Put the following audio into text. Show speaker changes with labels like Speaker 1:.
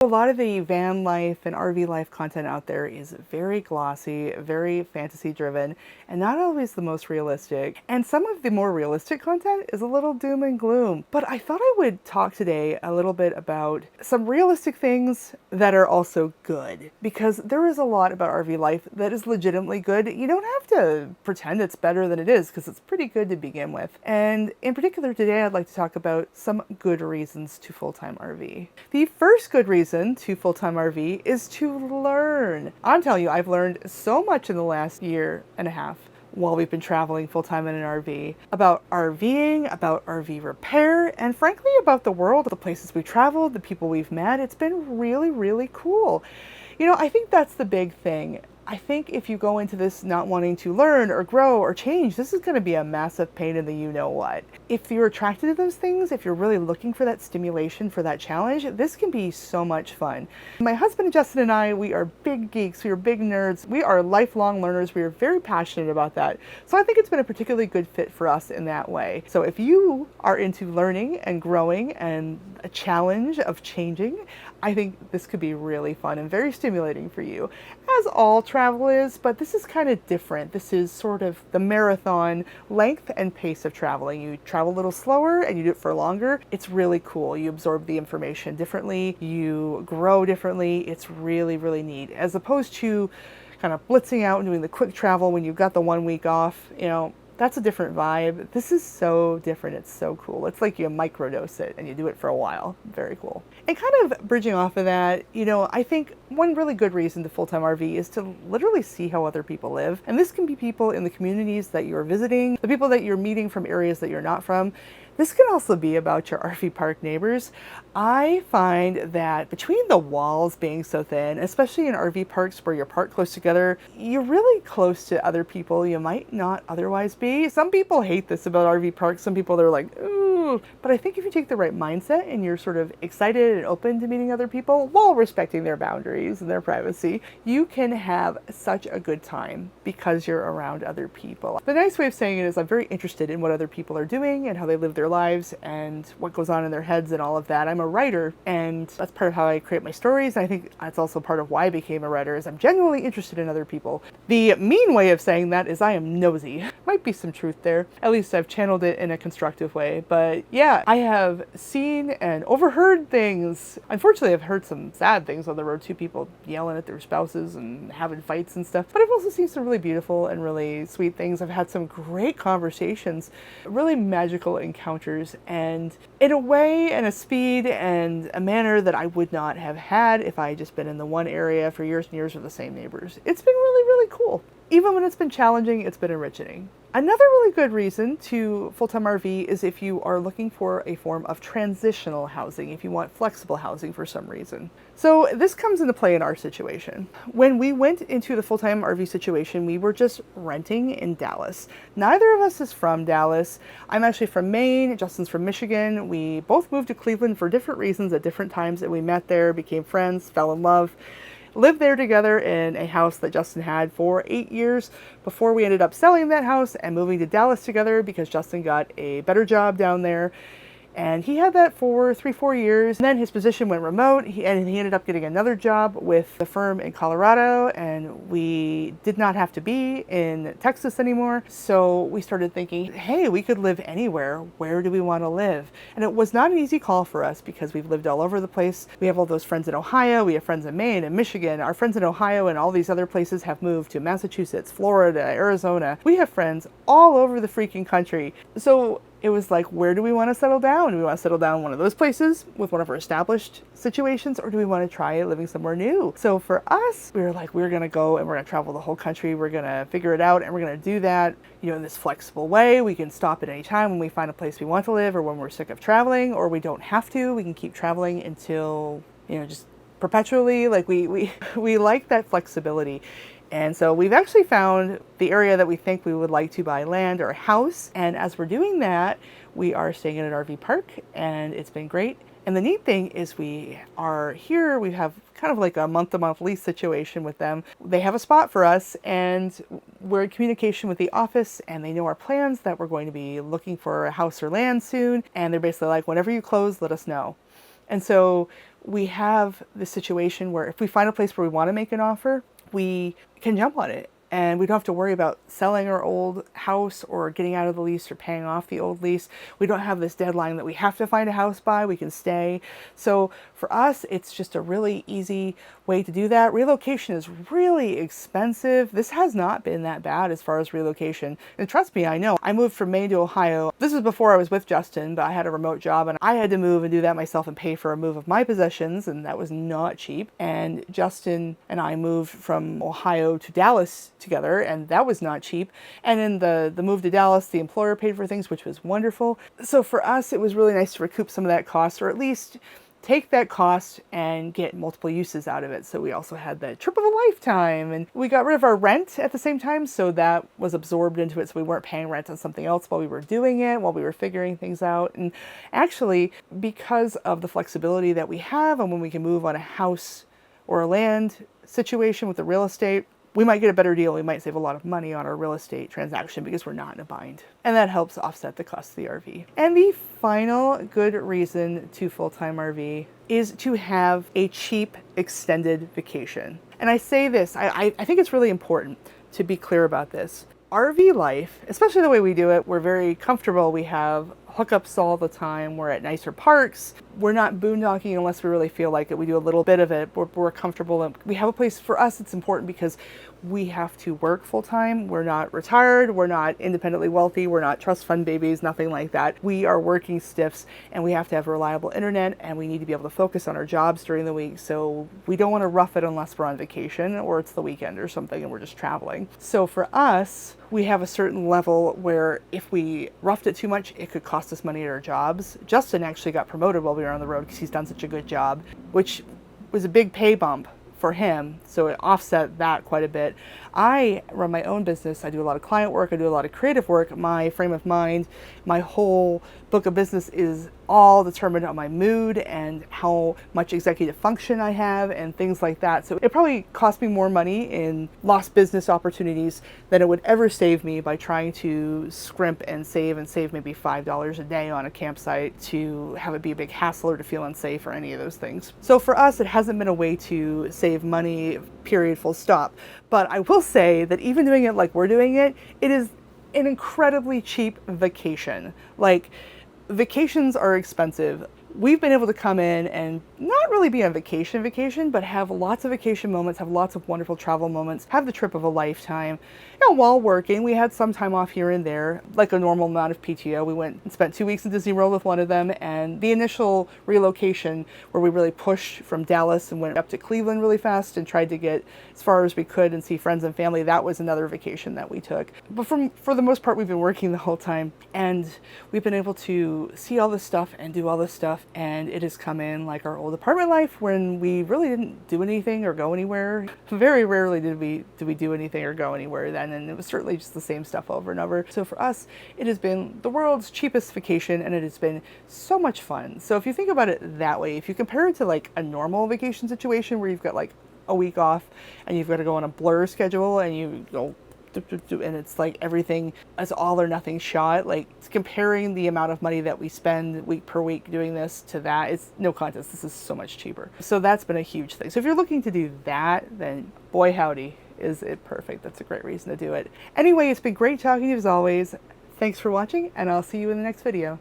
Speaker 1: A lot of the van life and RV life content out there is very glossy, very fantasy driven, and not always the most realistic. And some of the more realistic content is a little doom and gloom. But I thought I would talk today a little bit about some realistic things that are also good, because there is a lot about RV life that is legitimately good. You don't have to pretend it's better than it is, because it's pretty good to begin with. And in particular today, I'd like to talk about some good reasons to full-time RV. The first good reason to full-time RV is to learn. I'm telling you, I've learned so much in the last year and a half while we've been traveling full-time in an RV about RVing, about RV repair, and frankly about the world, the places we traveled, the people we've met. It's been really, really cool. I think that's the big thing. I think if you go into this not wanting to learn or grow or change, this is going to be a massive pain in the you-know-what. If you're attracted to those things, if you're really looking for that stimulation, for that challenge, this can be so much fun. My husband Justin and I, we are big geeks, we are big nerds, we are lifelong learners, we are very passionate about that. So I think it's been a particularly good fit for us in that way. So if you are into learning and growing and a challenge of changing, I think this could be really fun and very stimulating for you, as all travel is, but this is kind of different. This is sort of the marathon length and pace of traveling. You travel a little slower and you do it for longer. It's really cool. You absorb the information differently, you grow differently. It's really, really neat, as opposed to kind of blitzing out and doing the quick travel when you've got the 1 week off. That's a different vibe. This is so different. It's so cool. It's like you microdose it and you do it for a while. Very cool. And kind of bridging off of that, I think one really good reason to full-time RV is to literally see how other people live. And this can be people in the communities that you're visiting, the people that you're meeting from areas that you're not from. This can also be about your RV park neighbors. I find that between the walls being so thin, especially in RV parks where you're parked close together, you're really close to other people you might not otherwise be. Some people hate this about RV parks. Some people, they're like, ooh. But I think if you take the right mindset and you're sort of excited and open to meeting other people while respecting their boundaries and their privacy, you can have such a good time because you're around other people. The nice way of saying it is I'm very interested in what other people are doing and how they live their lives and what goes on in their heads and all of that. I'm a writer, and that's part of how I create my stories. And I think that's also part of why I became a writer, is I'm genuinely interested in other people. The mean way of saying that is I am nosy. Might be some truth there. At least I've channeled it in a constructive way. But yeah, I have seen and overheard things. Unfortunately, I've heard some sad things on the road too, people yelling at their spouses and having fights and stuff. But I've also seen some really beautiful and really sweet things. I've had some great conversations, really magical encounters, and in a way and a speed and a manner that I would not have had if I had just been in the one area for years and years with the same neighbors. It's been really, really cool. Even when it's been challenging, it's been enriching. Another really good reason to full-time RV is if you are looking for a form of transitional housing, if you want flexible housing for some reason. So this comes into play in our situation. When we went into the full-time RV situation, we were just renting in Dallas. Neither of us is from Dallas. I'm actually from Maine, Justin's from Michigan. We both moved to Cleveland for different reasons at different times, and we met there, became friends, fell in love. Lived there together in a house that Justin had for 8 years before we ended up selling that house and moving to Dallas together because Justin got a better job down there. And he had that for 3-4 years. And then his position went remote, and he ended up getting another job with the firm in Colorado, and we did not have to be in Texas anymore. So we started thinking, hey, we could live anywhere. Where do we want to live? And it was not an easy call for us because we've lived all over the place. We have all those friends in Ohio. We have friends in Maine and Michigan. Our friends in Ohio and all these other places have moved to Massachusetts, Florida, Arizona. We have friends all over the freaking country. So it was like, where do we want to settle down? Do we want to settle down in one of those places with one of our established situations, or do we want to try living somewhere new? So for us, we were like, we're going to go and we're going to travel the whole country. We're going to figure it out, and we're going to do that, in this flexible way. We can stop at any time when we find a place we want to live, or when we're sick of traveling, or we don't have to. We can keep traveling until, just perpetually. Like we like that flexibility. And so we've actually found the area that we think we would like to buy land or a house. And as we're doing that, we are staying in an RV park, and it's been great. And the neat thing is we are here, we have kind of like a month-to-month lease situation with them. They have a spot for us, and we're in communication with the office, and they know our plans that we're going to be looking for a house or land soon. And they're basically like, whenever you close, let us know. And so we have this situation where if we find a place where we want to make an offer, we can jump on it. And we don't have to worry about selling our old house or getting out of the lease or paying off the old lease. We don't have this deadline that we have to find a house by. We can stay. So for us, it's just a really easy way to do that. Relocation is really expensive. This has not been that bad as far as relocation. And trust me, I know. I moved from Maine to Ohio. This is before I was with Justin, but I had a remote job and I had to move and do that myself and pay for a move of my possessions, and that was not cheap. And Justin and I moved from Ohio to Dallas together, and that was not cheap. And in the move to Dallas, the employer paid for things, which was wonderful. So for us, it was really nice to recoup some of that cost, or at least take that cost and get multiple uses out of it. So we also had the trip of a lifetime, and we got rid of our rent at the same time, so that was absorbed into it, so we weren't paying rent on something else while we were doing it, while we were figuring things out. And actually, because of the flexibility that we have and when we can move on a house or a land situation with the real estate, we might get a better deal. We might save a lot of money on our real estate transaction because we're not in a bind. And that helps offset the cost of the RV. And the final good reason to full-time RV is to have a cheap extended vacation. And I say this, I think it's really important to be clear about this. RV life, especially the way we do it, we're very comfortable. We have hookups all the time. We're at nicer parks. We're not boondocking unless we really feel like it. We do a little bit of it. We're comfortable. And we have a place. For us, it's important because we have to work full time. We're not retired. We're not independently wealthy. We're not trust fund babies, nothing like that. We are working stiffs, and we have to have reliable internet, and we need to be able to focus on our jobs during the week. So we don't want to rough it unless we're on vacation or it's the weekend or something and we're just traveling. So for us, we have a certain level where if we roughed it too much, it could cost us money at our jobs. Justin actually got promoted while we were on the road because he's done such a good job, which was a big pay bump for him, so it offset that quite a bit. I run my own business. I do a lot of client work. I do a lot of creative work. My frame of mind, my whole book of business is all determined on my mood and how much executive function I have and things like that. So it probably cost me more money in lost business opportunities than it would ever save me by trying to scrimp and save maybe $5 a day on a campsite to have it be a big hassle or to feel unsafe or any of those things. So for us, it hasn't been a way to save money, period, full stop. But I will say that even doing it like we're doing it, it is an incredibly cheap vacation. Like, vacations are expensive. We've been able to come in and not really be on vacation, but have lots of vacation moments, have lots of wonderful travel moments, have the trip of a lifetime. You know, while working, we had some time off here and there, like a normal amount of PTO. We went and spent 2 weeks in Disney World with one of them, and the initial relocation where we really pushed from Dallas and went up to Cleveland really fast and tried to get as far as we could and see friends and family, that was another vacation that we took. But for the most part, we've been working the whole time, and we've been able to see all this stuff and do all this stuff, and it has come in like our old apartment life when we really didn't do anything or go anywhere. Very rarely did we do anything or go anywhere then, and it was certainly just the same stuff over and over. So for us, it has been the world's cheapest vacation, and it has been so much fun. So if you think about it that way, if you compare it to like a normal vacation situation where you've got like a week off and you've got to go on a blur schedule and you go and it's like everything is all or nothing shot, like comparing the amount of money that we spend week per week doing this to that, it's no contest. This is so much cheaper. So that's been a huge thing. So if you're looking to do that, then boy howdy, is it perfect. That's a great reason to do it. Anyway, it's been great talking to you as always. Thanks for watching, and I'll see you in the next video.